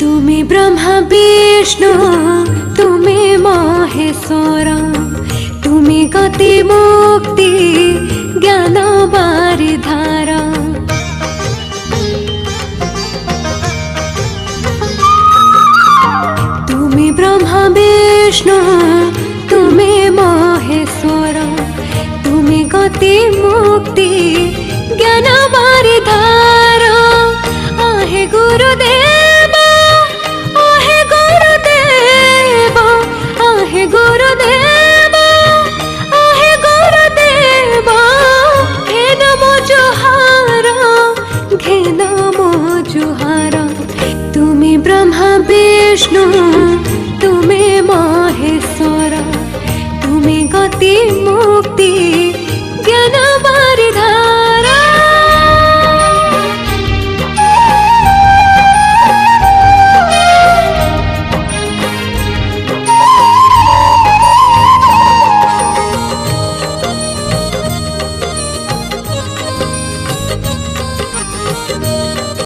তুমি ব্রহ্মা বিষ্ণু তুমি মহেশ্বর, তুমি গতি মুক্তি জ্ঞান বারিধার। তুমি ব্রহ্মা বিষ্ণু তুমি মহেশ্বর, তুমি গতি মুক্তি জ্ঞান বারিধার। आहे गुरुदेव आहे गुरुदेव आहे गुरुदेव आहे गुरुदेव, घे नमो जुहार घे नमो जुहार। তুমি ব্রহ্মা বিষ্ণু